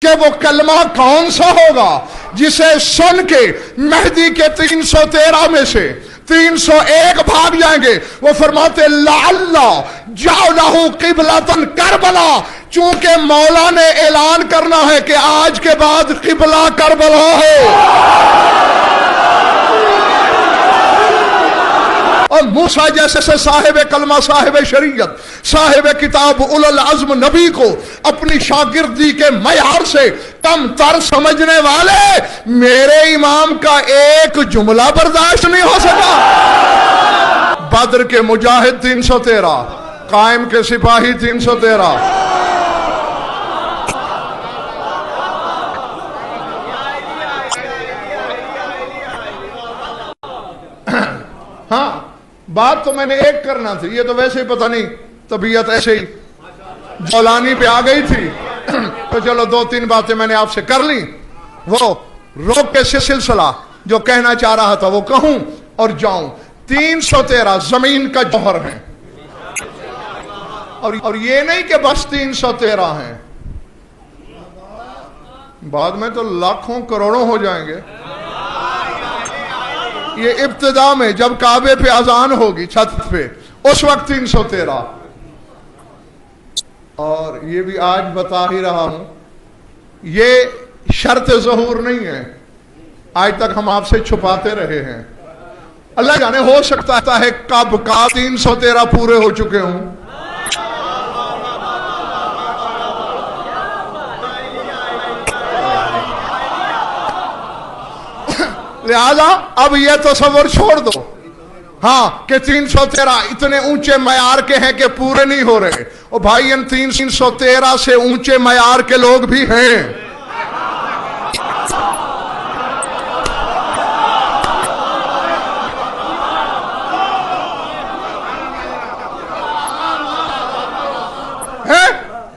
کہ وہ کلمہ کون سا ہوگا جسے سن کے مہدی کے 313 میں سے 301 بھاگ جائیں گے. وہ فرماتے لعلّ جعلہ قبلۃ کربلا، چونکہ مولا نے اعلان کرنا ہے کہ آج کے بعد قبلہ کربلا ہے. اور موسیٰ جیسے صاحب کلمہ، صاحب شریعت، صاحب کتاب اولو العزم نبی کو اپنی شاگردی کے معیار سے کم تر سمجھنے والے میرے امام کا ایک جملہ برداشت نہیں ہو سکا. بدر کے مجاہد 313، قائم کے سپاہی 313. ہاں بات تو میں نے ایک کرنا تھی، یہ تو ویسے ہی پتہ نہیں طبیعت ایسے ہی جولانی پہ آ گئی تھی تو چلو 2-3 باتیں میں نے آپ سے کر لی. وہ روک کے سلسلہ جو کہنا چاہ رہا تھا وہ کہوں اور جاؤں. 313 زمین کا جوہر ہے، اور یہ نہیں کہ بس 313 ہیں، بعد میں تو لاکھوں کروڑوں ہو جائیں گے. یہ ابتدا میں جب کعبے پہ اذان ہوگی چھت پہ اس وقت 313. اور یہ بھی آج بتا ہی رہا ہوں، یہ شرط ظہور نہیں ہے، آج تک ہم آپ سے چھپاتے رہے ہیں. اللہ جانے ہو سکتا ہے کب کا 313 پورے ہو چکے ہوں. لہذا اب یہ تصور چھوڑ دو ہاں کہ 313 اتنے اونچے معیار کے ہیں کہ پورے نہیں ہو رہے. اور بھائی ان 313 سے اونچے معیار کے لوگ بھی ہیں.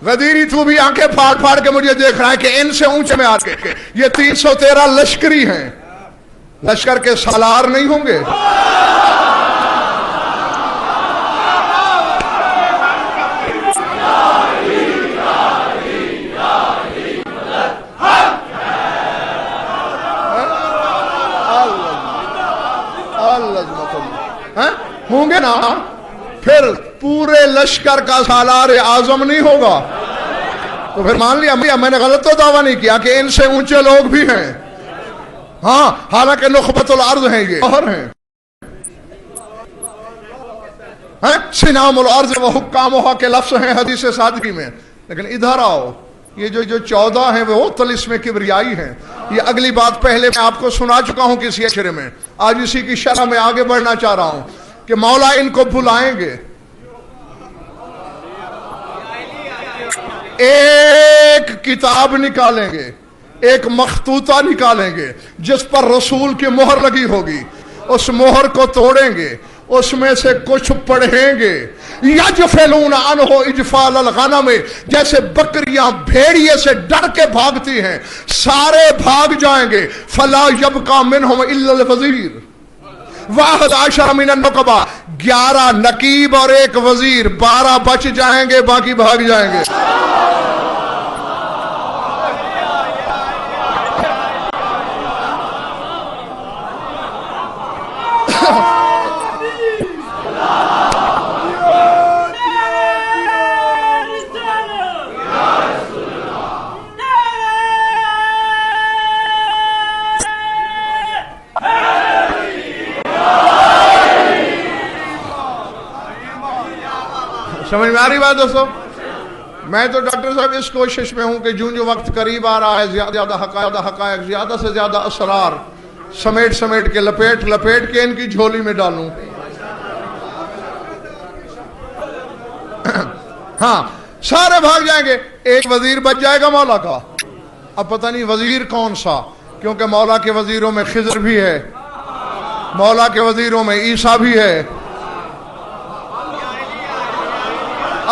غدیری تو بھی آنکھیں پھاڑ پھاڑ کے مجھے دیکھ رہا ہے کہ ان سے اونچے معیار کے یہ 313 لشکری ہیں، لشکر کے سالار نہیں ہوں گے. ہوں گے نا، پھر پورے لشکر کا سالار اعظم نہیں ہوگا. تو پھر مان لیا میں نے غلط تو دعویٰ نہیں کیا کہ ان سے اونچے لوگ بھی ہیں. ہاں حالانکہ نخبت الارض ہیں، یہ اور ہیں سنام الارض و حکامہا کے لفظ ہیں حدیث صادقی میں. لیکن ادھر آؤ، یہ جو 14 ہیں وہ طلسم کبریائی ہیں. یہ اگلی بات پہلے میں آپ کو سنا چکا ہوں کسی اشرے میں، آج اسی کی شرح میں آگے بڑھنا چاہ رہا ہوں کہ مولا ان کو بلائیں گے، ایک کتاب نکالیں گے، ایک مخطوطہ نکالیں گے جس پر رسول کی مہر لگی ہوگی. اس مہر کو توڑیں گے، اس میں سے کچھ پڑھیں گے. یجفلون عنہ اجفال الغنم، جیسے بکریاں بھیڑیے سے ڈر کے بھاگتی ہیں، سارے بھاگ جائیں گے. فلا یبقى منہم الا الوزیر 11 من النقبہ، 11 نقیب اور ایک وزیر، 12 بچ جائیں گے، باقی بھاگ جائیں گے. سمجھ میں آ رہی بات دوستو؟ میں تو ڈاکٹر صاحب اس کوشش میں ہوں کہ جو وقت قریب آ رہا ہے زیادہ حقائق زیادہ سے زیادہ اسرار سمیٹ کے لپیٹ کے ان کی جھولی میں ڈالوں. ہاں سارے بھاگ جائیں گے، ایک وزیر بچ جائے گا مولا کا. اب پتہ نہیں وزیر کون سا، کیونکہ مولا کے وزیروں میں خضر بھی ہے، مولا کے وزیروں میں عیسیٰ بھی ہے.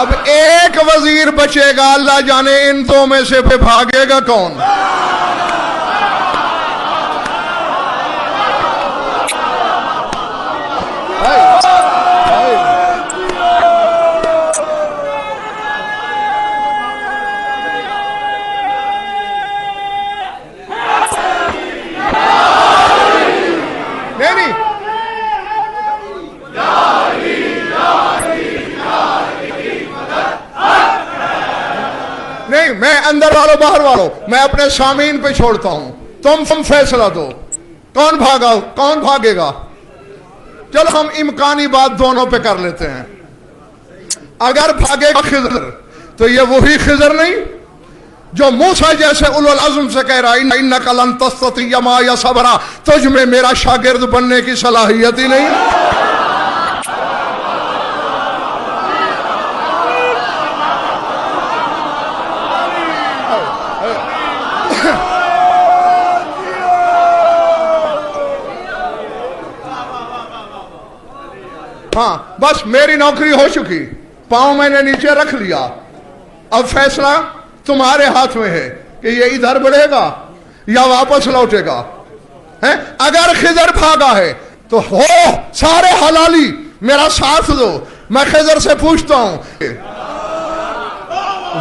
اب ایک وزیر بچے گا، اللہ جانے ان دو میں سے پہ بھاگے گا کون. अंदर वालों बाहर वालों, मैं अपने सामीन पे छोड़ता हूं, तुम फैसला दो कौन भागेगा। चलो हम इम्कानी बात दोनों पे कर लेते हैं। अगर भागेगा खिजर तो ये वही खिजर नहीं जो मूसा जैसे उलुल अज़्म से कह रहा है इन्नका लन तस्ततिय माय सबरा, तुझ में मेरा शागिर्द बनने की सलाहियत ही नहीं। हाँ बस मेरी नौकरी हो चुकी, पांव मैंने नीचे रख लिया, अब फैसला तुम्हारे हाथ में है कि ये इधर बढ़ेगा या वापस लौटेगा। है अगर खिजर भागा है तो हो सारे हलाली मेरा साथ दो। मैं खिजर से पूछता हूं,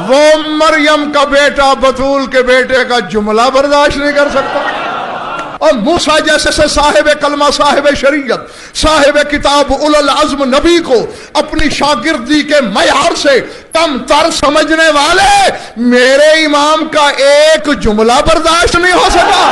वो मरियम का बेटा बतूल के बेटे का जुमला बर्दाश्त नहीं कर सकता, और मूसा जैसे साहिब कलमा, साहिब शरीयत, साहिब किताब उलुल अज़्म नबी को अपनी शागिर्दी के मयार से कम तर समझने वाले मेरे इमाम का एक जुमला बर्दाश्त नहीं हो सका।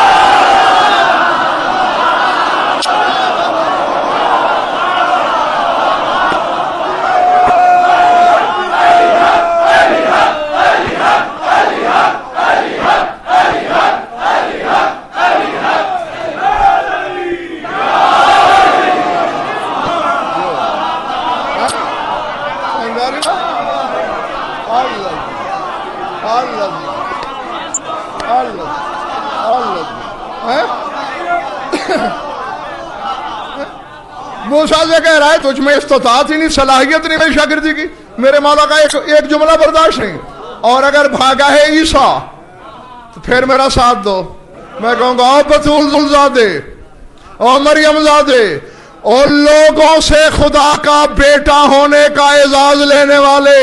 मूसा से कह रहा है तुझ में इस्तिताअत ही नहीं, सलाहियत नहीं मेरी शागिर्दी की, मेरे मौला का एक जुमला बर्दाश्त नहीं। और अगर भागा है ईसा तो फिर मेरा साथ दो, मैं कहूंगा ओ बतूल ज़ादे, ओ मरियम ज़ादे, और लोगों से खुदा का बेटा होने का एजाज लेने वाले,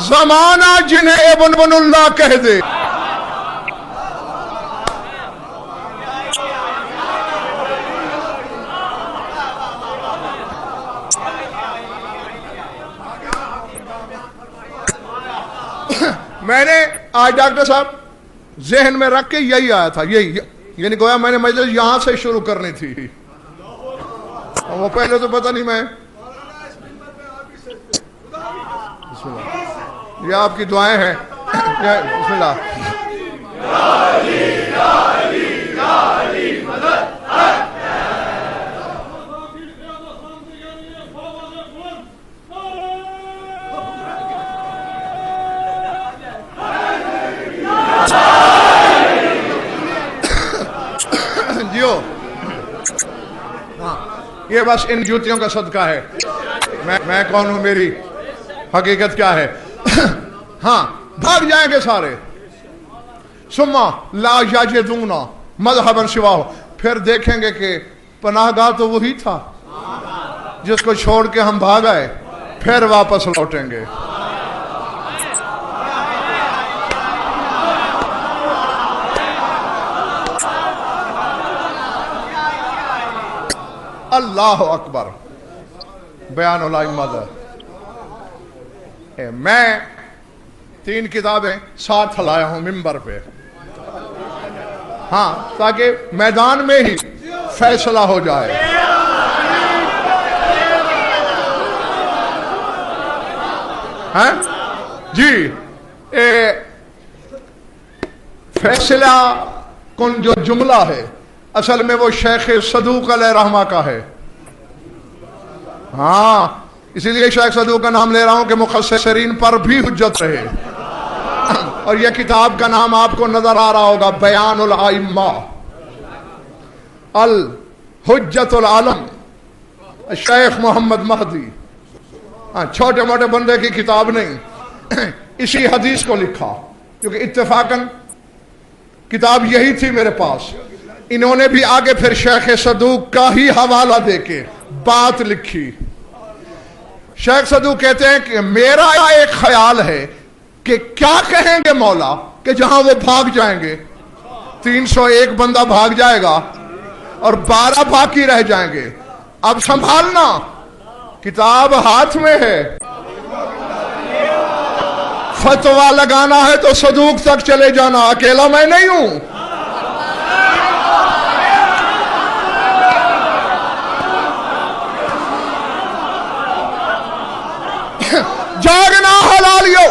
जमाना जिन्हें इब्नुल्लाह कह दे। मैंने आज डॉक्टर साहब जहन में रख के यही आया था, यही यानी गोया मैंने मजलिस यहां से शुरू करनी थी, वो पहले तो पता नहीं मैं। ये आपकी दुआएं हैं। बिस्मिल्लाह। जियो। हाँ, ये बस इन जूतियों का सदका है। मैं कौन हूं, मेरी हकीकत क्या है। हाँ, भाग जाएंगे सारे। सुम्मा ला याजिदूना मज़हबन सिवाहु, फिर देखेंगे कि पनाहगाह तो वही था जिसको छोड़ के हम भाग आए, फिर वापस लौटेंगे। अल्लाह अकबर। बयानुल अइम्मा। मैं 3 किताबें साथ लाया हूं मिंबर पे, हाँ, ताकि मैदान में ही फैसला हो जाए। हैं जी, फैसला कौन जो जुमला है असल में वो शेख सदूक अलैहि रहमा का है। हाँ, इसीलिए शेख सदूक का नाम ले रहा हूं कि मुखस्सिरीन पर भी हुज्जत रहे। और यह किताब का नाम आपको नजर आ रहा होगा, बयानुल अइम्मा अल हुज्जतुल आलम शेख मोहम्मद महदी। छोटे मोटे बंदे की किताब नहीं, इसी हदीस को लिखा, क्योंकि इत्तेफाकन किताब यही थी मेरे पास। इन्होंने भी आगे फिर शेख सदूक का ही हवाला देके बात लिखी। शेख सदूक कहते हैं कि मेरा एक ख्याल है कि क्या कहेंगे मौला कि जहां वो भाग जाएंगे, 301 बंदा भाग जाएगा और 12 बाकी रह जाएंगे। अब संभालना, किताब हाथ में है, फतवा लगाना है तो सदूक तक चले जाना, अकेला मैं नहीं हूं। जागना हलालियो,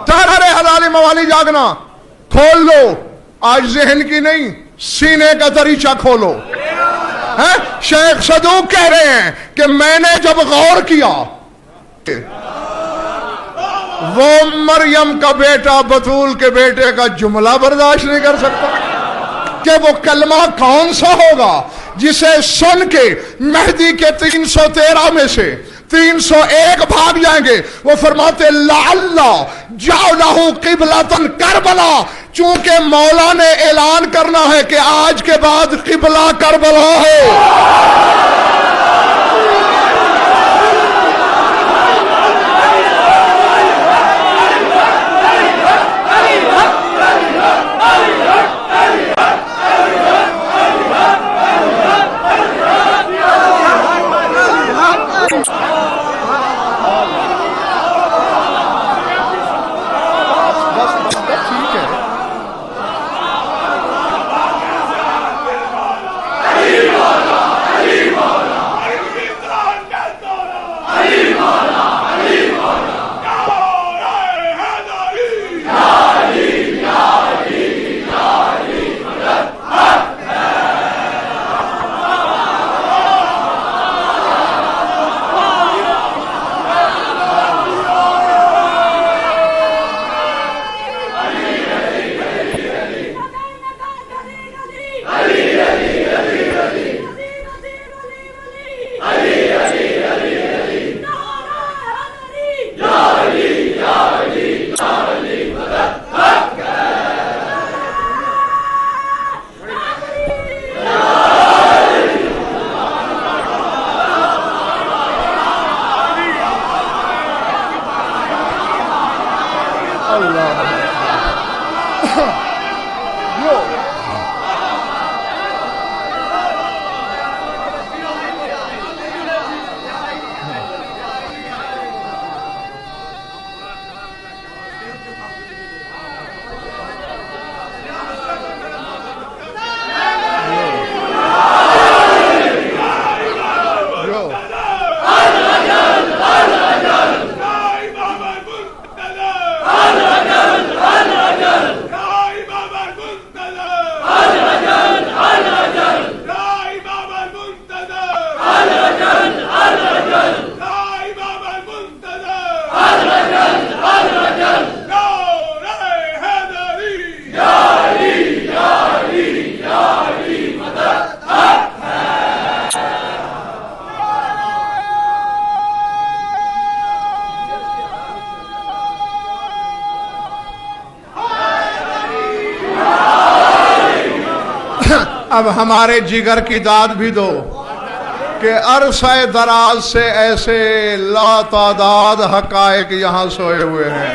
तारे हलाली मवाली जागना, खोल लो, आज जहन की नहीं सीने का दरीचा खोलो। है शेख सदूक कह रहे हैं कि मैंने जब गौर किया, वो मरियम का बेटा बतूल के बेटे का जुमला बर्दाश्त नहीं कर सकता कि वो कलमा कौन सा होगा जिसे सुन के मेहदी के 313 में से 301 भाग जाएंगे। वो फरमाते लअल्ला जअलहु क़िबलतन करबला, चूंकि मौला ने ऐलान करना है कि आज के बाद क़िबला करबला है। अब हमारे जिगर की दाद भी दो। کہ عرصہ دراز سے ایسے لاتعداد حقائق یہاں سوئے ہوئے ہیں.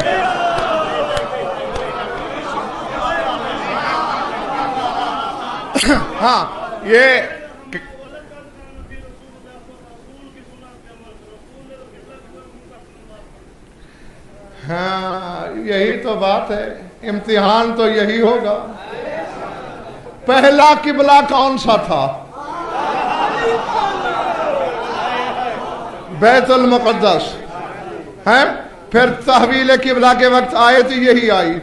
ہاں یہ ہاں یہی تو بات ہے. امتحان تو یہی ہوگا. پہلا قبلہ کون سا تھا؟ بیت المقدس ہے. پھر تحویل قبلہ کے وقت آیت یہی آئی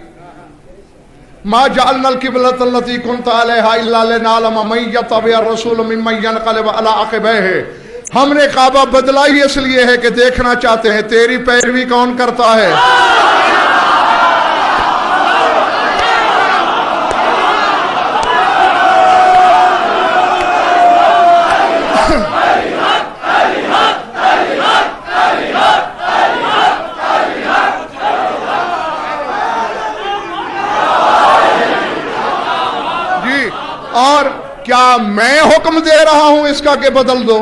ما جعلنا القبلۃ التي كنت عليها الا لنعلم من يتبع الرسول ممن ينقلب على عقبيه. ہم نے کعبہ بدلا ہی اس لیے ہے کہ دیکھنا چاہتے ہیں تیری پیروی کون کرتا ہے. اور کیا میں حکم دے رہا ہوں اس کا کہ بدل دو؟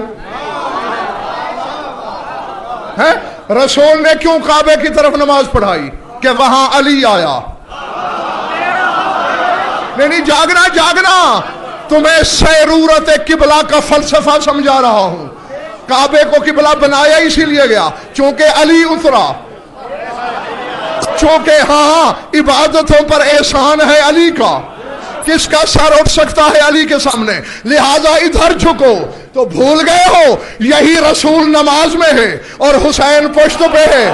رسول نے کیوں کعبے کی طرف نماز پڑھائی؟ کہ وہاں علی آیا. نہیں جاگنا جاگنا. تمہیں سیرورت قبلہ کا فلسفہ سمجھا رہا ہوں. کعبے کو قبلہ بنایا اسی لیے گیا چونکہ علی اترا. چونکہ ہاں عبادتوں پر احسان ہے علی کا. کس کا سر اٹھ سکتا ہے علی کے سامنے؟ لہذا ادھر جھکو. تو بھول گئے ہو یہی رسول نماز میں ہے اور حسین پشت پہ ہے.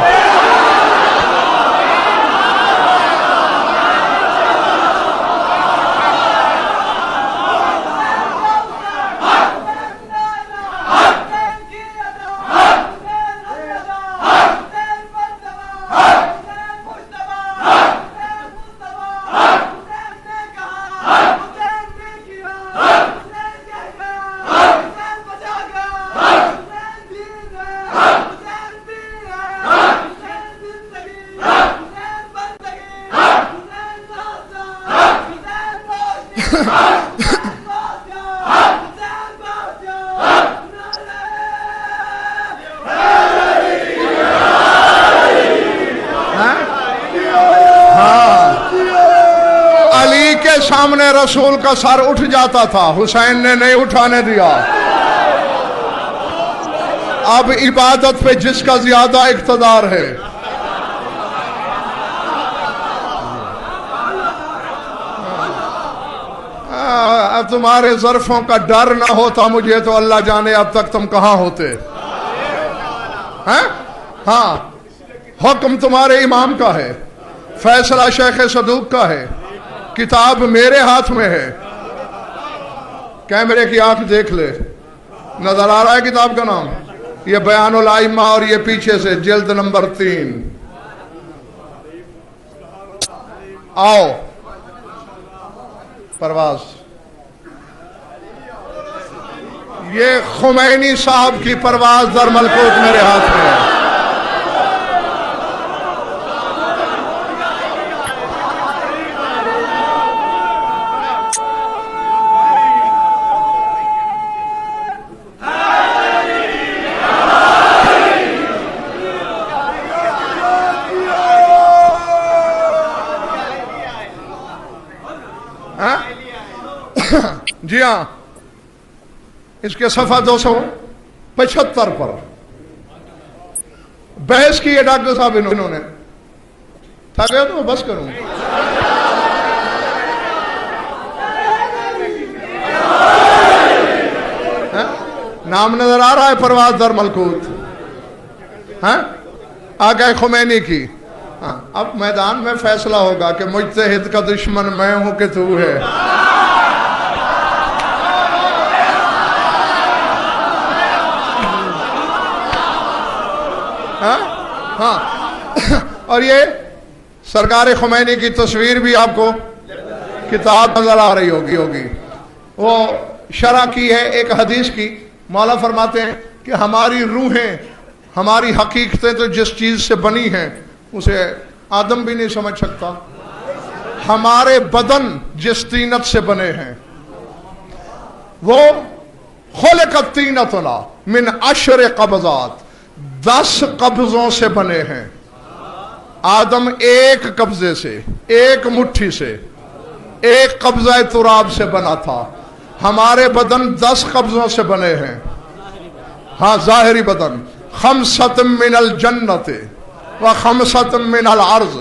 سامنے رسول کا سر اٹھ جاتا تھا، حسین نے نہیں اٹھانے دیا. اب عبادت پہ جس کا زیادہ اقتدار ہے، اب تمہارے ظرفوں کا ڈر نہ ہوتا مجھے تو اللہ جانے اب تک تم کہاں ہوتے. ہاں حکم تمہارے امام کا ہے، فیصلہ شیخ صدوق کا ہے، کتاب میرے ہاتھ میں ہے. کیمرے کی آنکھ دیکھ لے، نظر آ رہا ہے کتاب کا نام؟ یہ بیان الائمہ، اور یہ پیچھے سے جلد نمبر 3. آؤ پرواز. یہ خمینی صاحب کی پرواز در ملکوت میرے ہاتھ میں ہے. جی ہاں، اس کے صفحہ 275 پر بحث کی ہے ڈاکٹر صاحب انہوں نے. تھا گیا تو میں بس کروں. نام نظر آ رہا ہے پرواز در ملکوت. آگے خمینی کی. اب میدان میں فیصلہ ہوگا کہ مجتہد کا دشمن میں ہوں کہ تو ہے. ہاں اور یہ سرکار خمینی کی تصویر بھی آپ کو کتاب نظر آ رہی ہوگی. وہ شرح کی ہے ایک حدیث کی. مولا فرماتے ہیں کہ ہماری روحیں، ہماری حقیقتیں تو جس چیز سے بنی ہیں اسے آدم بھی نہیں سمجھ سکتا. ہمارے بدن جس طینت سے بنے ہیں وہ खुलिकत तीनतुना मिन अशर कब्ज़ात, 10 कब्जों से बने हैं। आदम एक कब्जे से, एक मुट्ठी से, एक कब्जा तुराब से बना था। हमारे बदन 10 कब्जों से बने हैं। हाँ, जाहिरी बदन। खमसत मिनल जन्नत व खमसत मिनल अर्ज,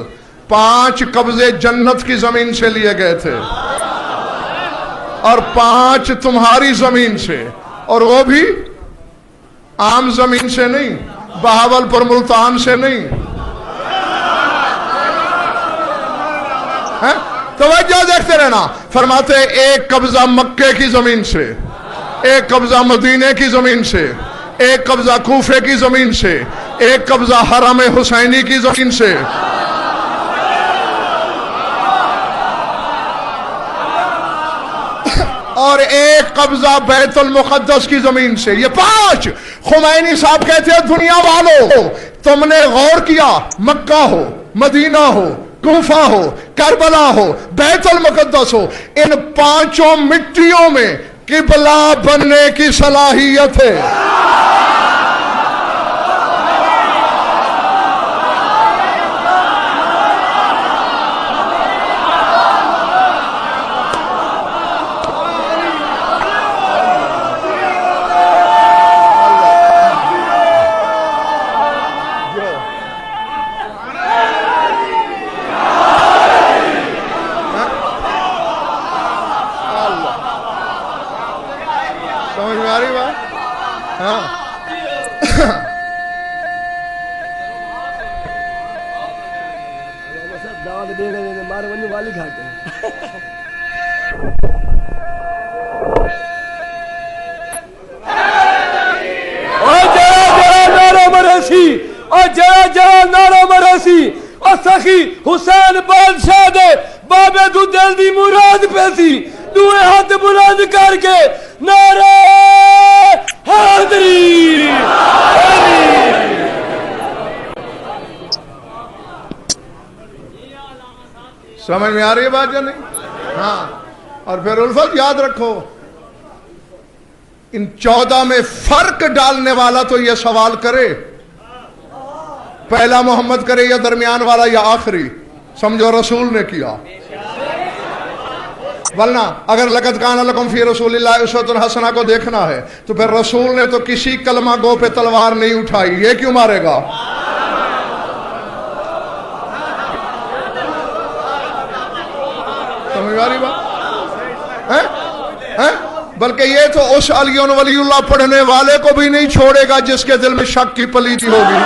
5 कब्जे जन्नत की जमीन से लिए गए थे और 5 तुम्हारी जमीन से, और वो भी आम जमीन से नहीं, बहावलपुर मुल्तान से नहीं है। तवज्जो देखते रहना। फरमाते एक कब्जा मक्के की जमीन से, एक कब्जा मदीने की जमीन से, एक कब्जा कूफे की जमीन से, एक कब्जा हरम हुसैनी की जमीन से, और एक कब्जा बैतुल मुक़द्दस की जमीन से। ये 5। खुमैनी साहब कहते हैं दुनिया वालों, तुमने गौर किया, मक्का हो, मदीना हो, कूफा हो, करबला हो, बैतुल मुक़द्दस हो, इन 5 मिट्टियों में किबला बनने की सलाहियत है। समझ में आ रही बात? हाँ। जय जय नारा मरासी और सखी हुसैन बादशाह दे बाबे तू दिल दी मुराद पैसी, दुए हाथ बुलंद करके नारे हैदरी। समझ में आ रही है बात या नहीं? हाँ। और फिर उल्फत याद रखो, इन 14 में फर्क डालने वाला तो ये सवाल करे, पहला मोहम्मद करे या दरमियान वाला या आखिरी, समझो रसूल ने किया। वरना अगर लक़द कान लकुम फी रसूलिल्लाह उस्वतुन हसना को देखना है तो फिर रसूल ने तो किसी कलमा गो पे तलवार नहीं उठाई, ये क्यों मारेगा? समझ आ रही बात है? बल्कि ये तो उस अलियुन वलीउल्लाह पढ़ने वाले को भी नहीं छोड़ेगा जिसके दिल में शक की पलीती होगी।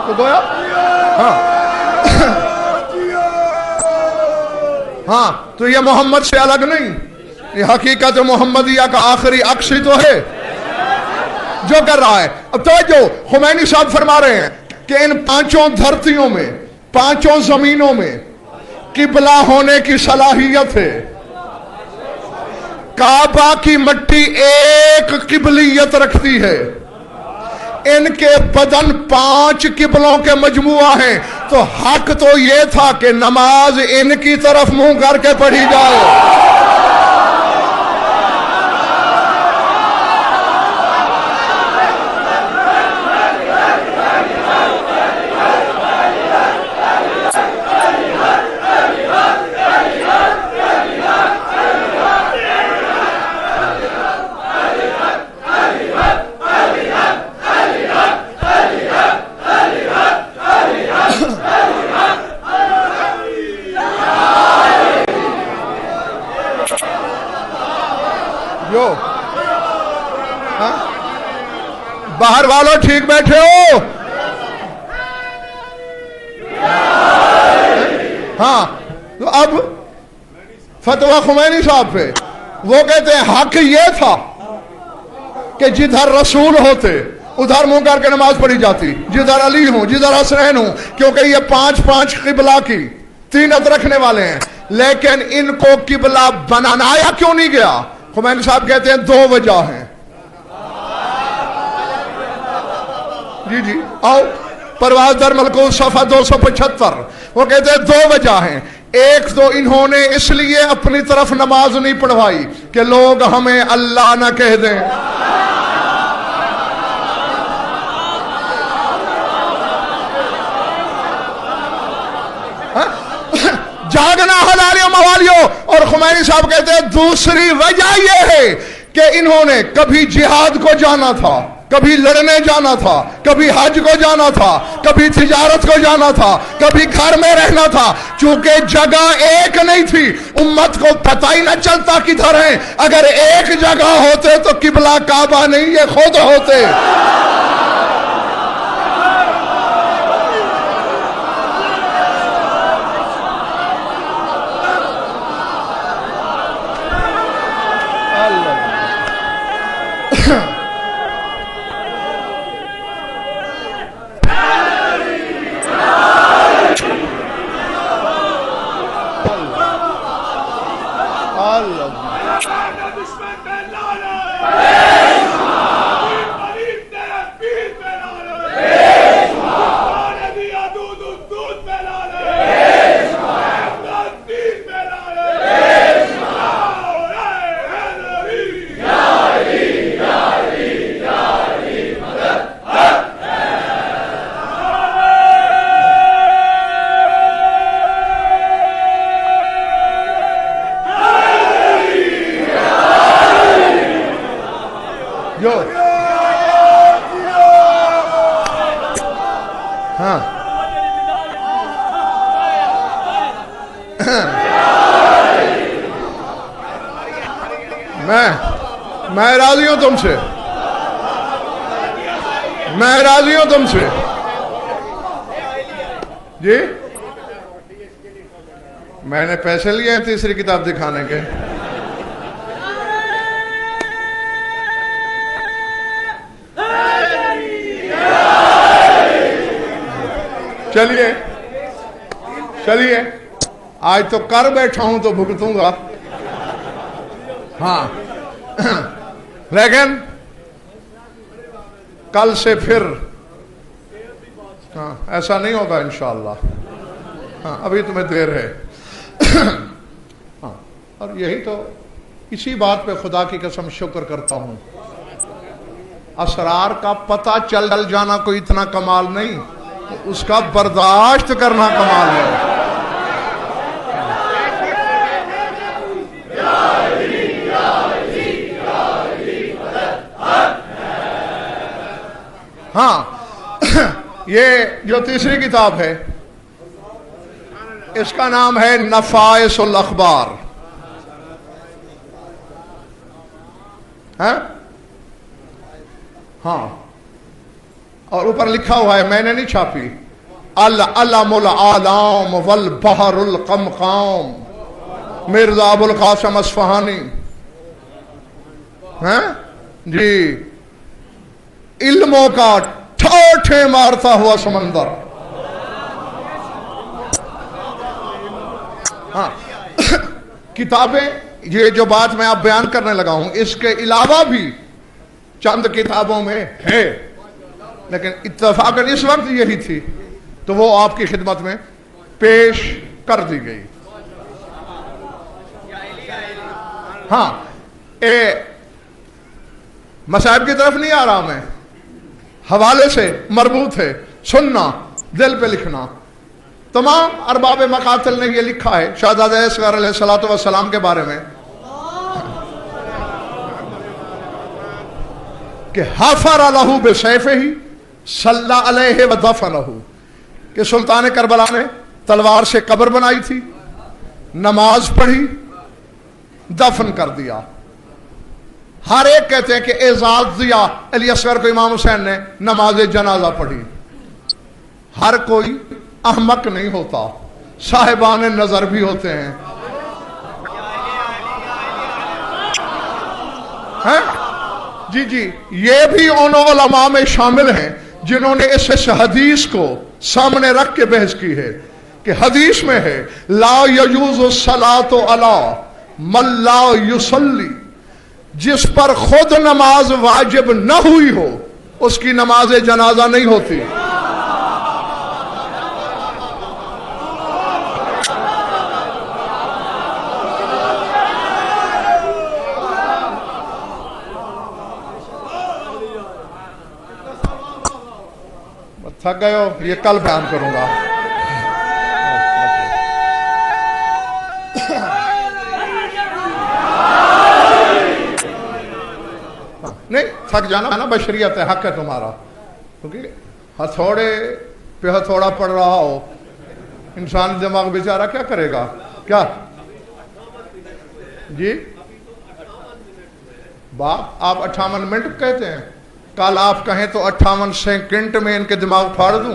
तो गोया हाँ हाँ, तो ये मोहम्मद से अलग नहीं, ये हकीकत मोहम्मदिया का आखिरी अक्स ही तो है जो कर रहा है। अब तो जो खुमैनी साहब फरमा रहे हैं कि इन 5 धरतियों में, 5 जमीनों में किबला होने की सलाहियत है। काबा की मिट्टी एक किबलियत रखती है, इनके बदन 5 किबलों के मजमुआ हैं। तो हक तो ये था कि नमाज इनकी तरफ मुंह करके पढ़ी जाए। बाहर वालों ठीक बैठे हो? हाँ, तो अब फतवा खुमैनी साहब पे वो कहते हैं हक ये था कि जिधर रसूल होते उधर मुंह करके नमाज पढ़ी जाती, जिधर अली हूं, जिधर हसनैन हूं, क्योंकि ये 5 किबला की तीनत रखने वाले हैं। लेकिन इनको किबला बनाया क्यों नहीं गया? खुमैनी साहब कहते हैं 2 वजह हैं। जी जी आओ, परवाज़ दर मलकूत सफ़ा 275। वो कहते हैं 2 वजह हैं। ایک تو انہوں نے اس لیے اپنی طرف نماز نہیں پڑھوائی کہ لوگ ہمیں اللہ نہ کہہ دیں، جاگنا حلالیوں موالیوں۔ اور خمینی صاحب کہتے ہیں دوسری وجہ یہ ہے کہ انہوں نے کبھی جہاد کو جانا تھا، کبھی لڑنے جانا تھا، کبھی حج کو جانا تھا، کبھی تجارت کو جانا تھا، کبھی گھر میں رہنا تھا۔ چونکہ جگہ ایک نہیں تھی، امت کو پتہ ہی نہ چلتا کدھر ہیں۔ اگر ایک جگہ ہوتے تو قبلہ کعبہ نہیں یہ خود ہوتے۔ میں راضی ہوں تم سے، میں راضی ہوں تم سے جی۔ میں نے پیسے لیے ہیں تیسری کتاب دکھانے کے۔ چلیے چلیے، آج تو کر بیٹھا ہوں تو بھگتوں گا۔ ہاں لیکن کل سے پھر ایسا نہیں ہوگا انشاءاللہ۔ ہاں ابھی تمہیں دیر ہے۔ ہاں اور یہی تو، اسی بات پہ خدا کی قسم شکر کرتا ہوں، اسرار کا پتہ چل جانا کوئی اتنا کمال نہیں، اس کا برداشت کرنا کمال ہے۔ ہاں یہ جو تیسری کتاب ہے اس کا نام ہے نفائس الاخبار۔ ہاں اور اوپر لکھا ہوا ہے، میں نے نہیں چھاپی، العلم العالم والبحر القمقام، مرزا ابو القاسم اصفہانی۔ جی، علموں کا ٹھوٹھے مارتا ہوا سمندر۔ ہاں کتابیں، یہ جو بات میں آپ بیان کرنے لگا ہوں اس کے علاوہ بھی چند کتابوں میں ہے، لیکن اتفاقاً اس وقت یہی تھی تو وہ آپ کی خدمت میں پیش کر دی گئی۔ ہاں مصائب کی طرف نہیں آ رہا میں، حوالے سے مربوط ہے، سننا، دل پہ لکھنا۔ تمام ارباب مقاتل نے یہ لکھا ہے شہزادہ اصغر علیہ الصلوۃ والسلام کے بارے میں کہ حفر لہ بسیفہ صلی علیہ ودفنہ، کہ سلطان کربلا نے تلوار سے قبر بنائی تھی، نماز پڑھی، دفن کر دیا۔ ہر ایک کہتے ہیں کہ اعزاز دیا علی اصغر کو امام حسین نے، نماز جنازہ پڑھی۔ ہر کوئی احمق نہیں ہوتا، صاحبان نظر بھی ہوتے ہیں۔ جی جی، یہ بھی ان علماء میں شامل ہیں جنہوں نے اس حدیث کو سامنے رکھ کے بحث کی ہے کہ حدیث میں ہے لا یجوز الصلاۃ علی من لا یصلی، جس پر خود نماز واجب نہ ہوئی ہو اس کی نماز جنازہ نہیں ہوتی۔ थक गए हो, ये कल बयान करूंगा। नहीं थक जाना है ना, बशरियत है, हक है तुम्हारा। क्योंकि हथौड़े पे हथौड़ा पड़ रहा हो, इंसान दिमाग बेचारा क्या करेगा? क्या जी बाप, आप 58 मिनट कहते हैं, कल आप कहें तो 58 सेकंड में इनके दिमाग फाड़ दूं।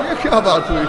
ये क्या बात हुई?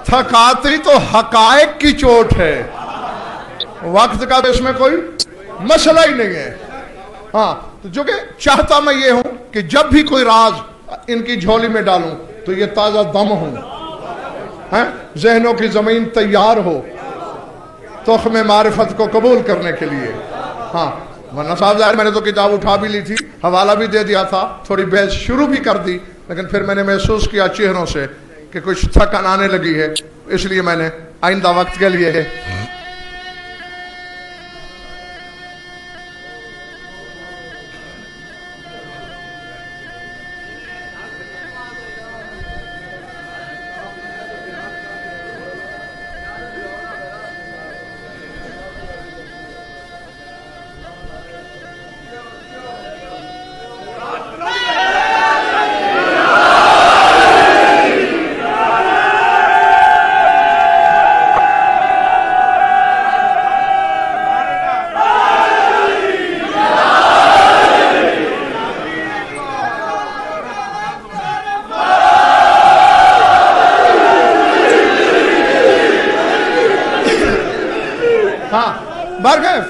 थकाती तो हकायक की चोट है, वक्त का तो इसमें कोई मसला ही नहीं है। हाँ, तो जो कि चाहता मैं ये हूं कि जब भी कोई राज इनकी झोली में डालूं तो ये ताजा दम हो, जहनों की जमीन तैयार हो तोख्मे मारिफत को कबूल करने के लिए। हाँ, वरना साहब ज़ाहिर मैंने तो किताब उठा भी ली थी, हवाला भी दे दिया था, थोड़ी बहस शुरू भी कर दी, लेकिन फिर मैंने महसूस किया चेहरों से कि कुछ थकन आने लगी है, इसलिए मैंने आइंदा वक्त के लिए बरगैफ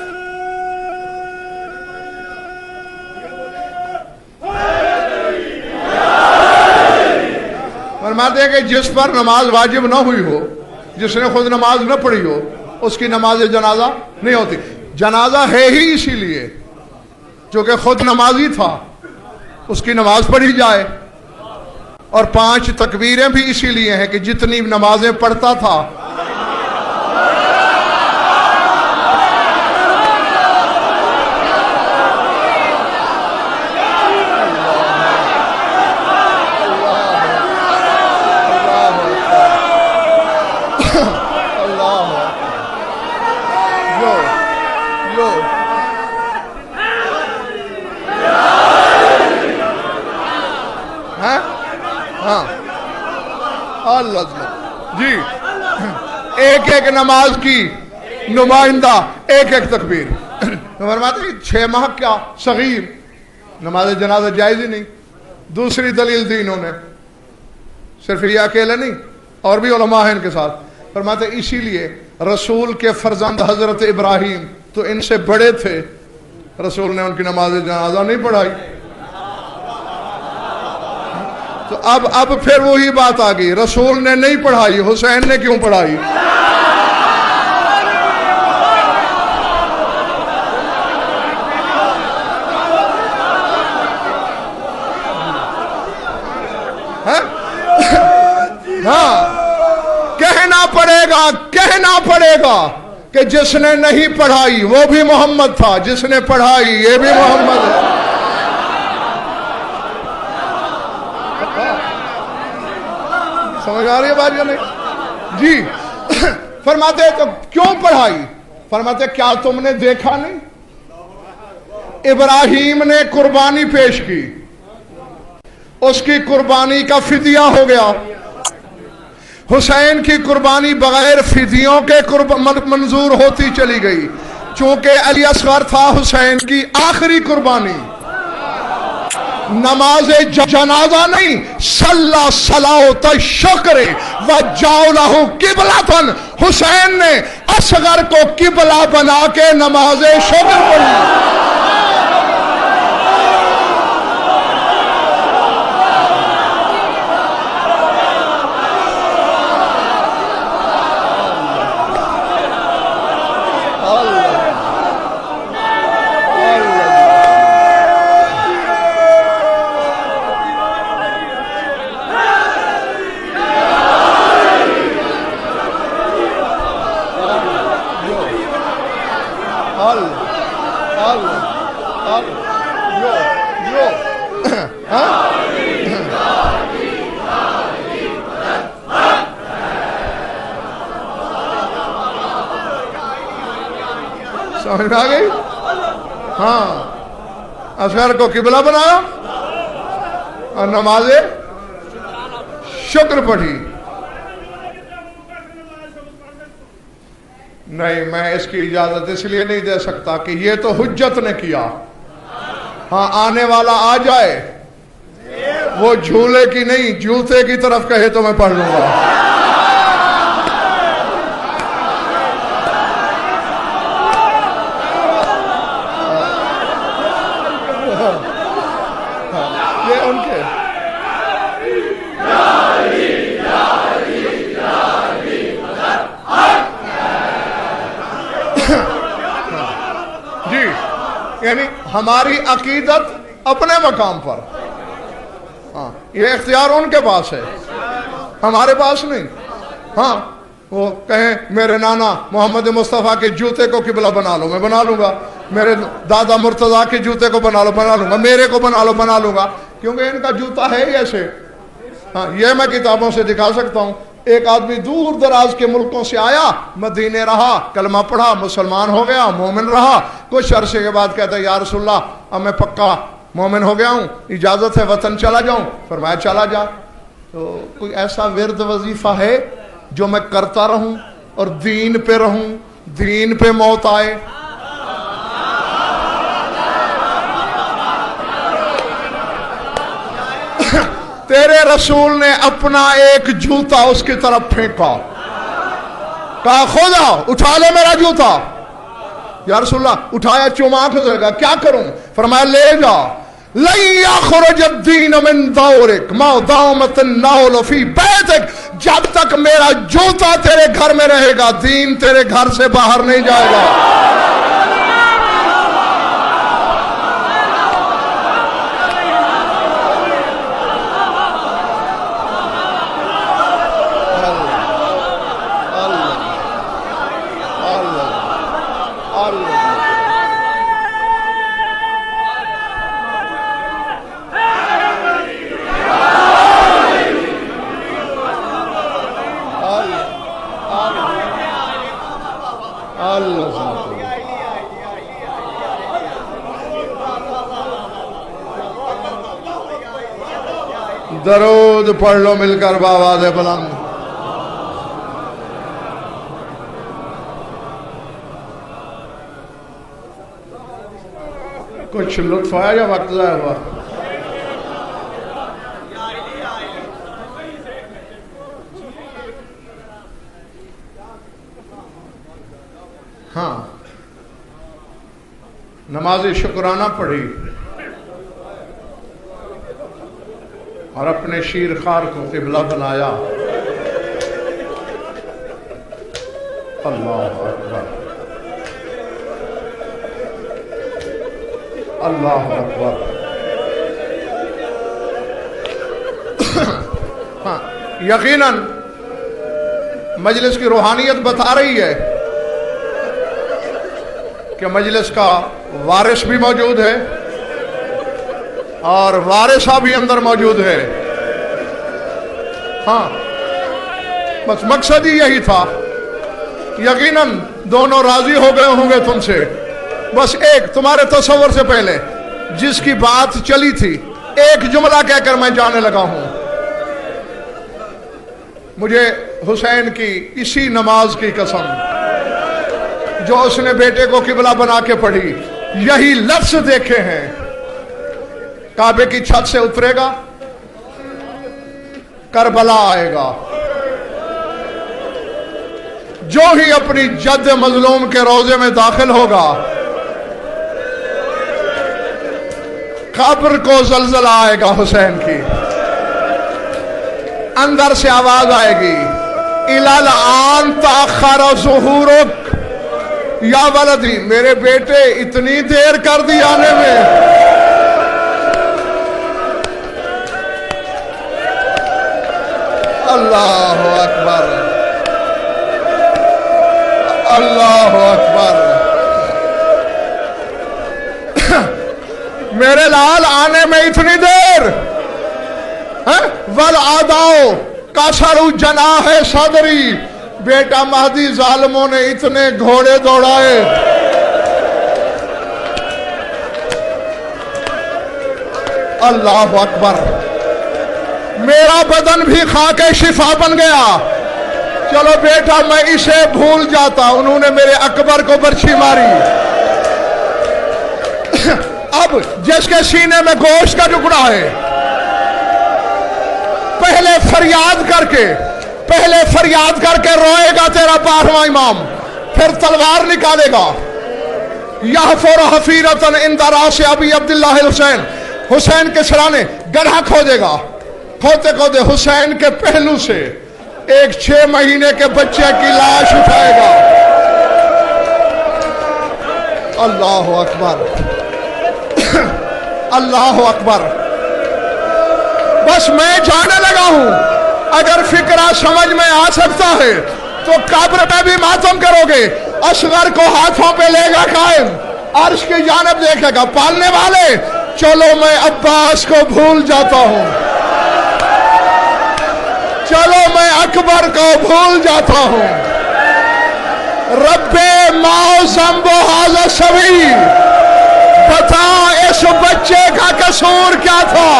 फरमाते हैं कि जिस पर नमाज वाजिब न हुई हो, जिसने खुद नमाज न पढ़ी हो, उसकी नमाज जनाजा नहीं होती। जनाजा है ही इसीलिए जो कि खुद नमाजी था, उसकी नमाज पढ़ी जाए। और 5 तकबीरें भी इसीलिए हैं कि जितनी नमाजें पढ़ता था जी, एक एक नमाज की नुमाइंदा एक एक तकबीर। फरमाते 6 माह क्या सगीर, नमाज जनाजा जायज ही नहीं। दूसरी दलील दी इन्होंने, सिर्फ ये अकेले नहीं, और भी उलमा हैं इनके साथ। फरमाते इसीलिए रसूल के फर्जंद हजरत इब्राहिम तो इनसे बड़े थे, रसूल ने उनकी नमाज जनाजा नहीं पढ़ाई। तो अब फिर वही बात आ गई, रसूल ने नहीं पढ़ाई, हुसैन ने क्यों पढ़ाई? हाँ, कहना पड़ेगा कि जिसने नहीं पढ़ाई वो भी मोहम्मद था, जिसने पढ़ाई ये भी मोहम्मद है। समझ आ रही है बात या नहीं जी? फरमाते तो क्यों पढ़ाई? फरमाते क्या तुमने देखा नहीं, इब्राहिम ने कुर्बानी पेश की, उसकी कुर्बानी का फिदिया हो गया। हुसैन की कुर्बानी बगैर फिदियों के मंजूर होती चली गई, चूंकि अली असगर था हुसैन की आखिरी कुर्बानी। नमाज जनाजा नहीं, सल्ला सलात शुक्र व जाओ किबलातन, हुसैन ने असगर को किबला बना के नमाज शुक्र पढ़ी। समझ में आ गई। हाँ, असगर को किबला बनाया और नमाजे शुक्र पढ़ी। नहीं, मैं इसकी इजाजत इसलिए नहीं दे सकता कि ये तो हुज्जत ने किया। हाँ, आने वाला आ जाए, वो झूले की नहीं जूते की तरफ कहे तो मैं पढ़ लूंगा। ये उनके जी, यानी हमारी अकीदत अपने मकाम पर। हाँ, ये इख्तियार उनके पास है, हमारे पास नहीं। हाँ, वो कहें मेरे नाना मोहम्मद मुस्तफ़ा के जूते को किबला बना लो, मैं बना लूंगा। मेरे दादा मुर्तज़ा के जूते को बना लो, बना लूंगा। मेरे को बना लो, बना लूंगा, क्योंकि इनका जूता है ही ऐसे। हाँ, ये मैं किताबों से दिखा सकता हूँ। एक आदमी दूर दराज के मुल्कों से आया, मदीने रहा, कलमा पढ़ा, मुसलमान हो गया, मोमिन रहा। कुछ अरसे के बाद कहता है या रसूलल्लाह, अब मैं पक्का मोमिन हो गया हूँ, इजाजत है वतन चला जाऊं। फरमाया चला जा। तो कोई ऐसा विर्द वजीफा है जो मैं करता रहूं और दीन पे रहूं, दीन पे मौत आए? तेरे रसूल ने अपना एक जूता उसकी तरफ फेंका, कहा खुदा उठा ले मेरा जूता। या रसूलल्लाह, उठाया, चुमा खुदा, क्या करूं? फरमाया ले जा। लैया खुरजद्दीन मिन दौरिक मा दामत नाउल फी बैतिक, जब तक मेरा जूता तेरे घर में रहेगा दीन तेरे घर से बाहर नहीं जाएगा। दरूद पढ़ लो मिलकर बावाज़ बुलंद। कुछ लुत्फ आया या वक्त ज़ाया हुआ? हाँ, नमाज शुक्राना पढ़ी और अपने शीर खार को किबला बनाया। अल्लाह अकबर, अल्लाह अकबर। हाँ, यकीनन मजलिस की रूहानियत बता रही है कि मजलिस का वारिस भी मौजूद है और वारिसा भी अंदर मौजूद है। हाँ, बस मकसद ही यही था। यकीनन दोनों राजी हो गए होंगे तुमसे। बस एक तुम्हारे तसव्वुर से पहले जिसकी बात चली थी, एक जुमला कहकर मैं जाने लगा हूं। मुझे हुसैन की इसी नमाज की कसम जो उसने बेटे को किबला बना के पढ़ी, यही लफ्ज देखे हैं। काबे की छत से उतरेगा, करबला आएगा, जो ही अपनी जद मजलूम के रोजे में दाखिल होगा, कब्र को जलजला आएगा हुसैन की। अंदर से आवाज आएगी, इलल आन ताखर ज़ुहूरुक या वलदी, मेरे बेटे इतनी देर कर दी आने में। अल्लाह अकबर, अल्लाह अकबर, میرے لال آنے میں اتنی دیر ول آداؤ کاسرو جناح صدری، بیٹا مہدی ظالموں نے اتنے گھوڑے دوڑائے، اللہ اکبر، میرا بدن بھی خاک شفا بن گیا، چلو بیٹا میں اسے بھول جاتا، انہوں نے میرے اکبر کو برچھی ماری۔ اب جس کے سینے میں گوشت کا ٹکڑا ہے، پہلے فریاد کر کے روئے گا تیرا 12واں امام، پھر تلوار نکالے گا۔ یحفر حفیرۃ عند راس ابی عبداللہ الحسین، حسین کے سرانے گڑھا کھودے گا، کھودتے کھودتے حسین کے پہلو سے ایک 6 مہینے کے بچے کی لاش اٹھائے گا۔ اللہ اکبر، اللہ اکبر۔ بس میں جانے لگا ہوں، اگر فکرہ سمجھ میں آ سکتا ہے تو قبر میں بھی ماتم کرو گے۔ اصغر کو ہاتھوں پہ لے گا قائم، عرش کی جانب دیکھے گا، پالنے والے چلو میں عباس کو بھول جاتا ہوں، چلو میں اکبر کو بھول جاتا ہوں۔ رب ما ذنب ھذا الصبی، بتا اس بچے کا قصور کیا تھا،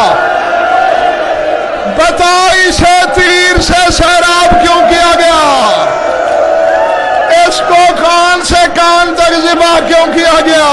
بتا اسے تیر سے سیراب کیوں کیا گیا، اس کو کان سے کان تک ذبح کیوں کیا گیا۔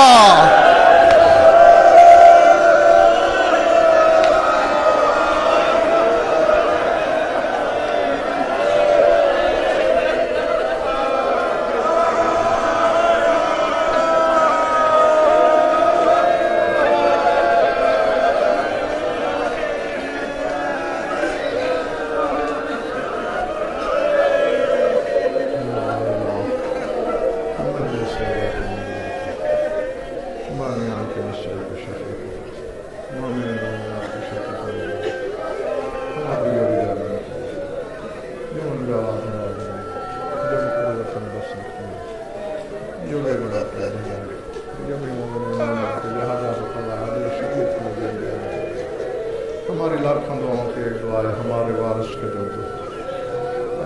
ہماری لاکھوں دعاؤں کی ایک دعا ہے، ہمارے وارث کے جو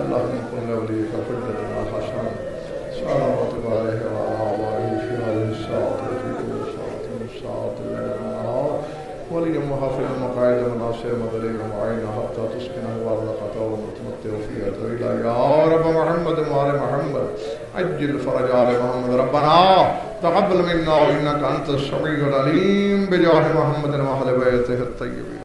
اللہم کن لولیک حجتنا حسن صلوات علیہ وعلی آبائہ فی هذه الساعة وفی کل ساعة من الساعات الليل والنهار ولیا محافظ مقاعد مناصر مدلل معین حتی تسکنہ ورزق طول متمتع فیہ طویلہ یا رب محمد وآل محمد عجل فرج آل محمد ربنا تقبل منا انک انت السمیع العلیم بجاہ محمد وآل بیتہ الطیبین۔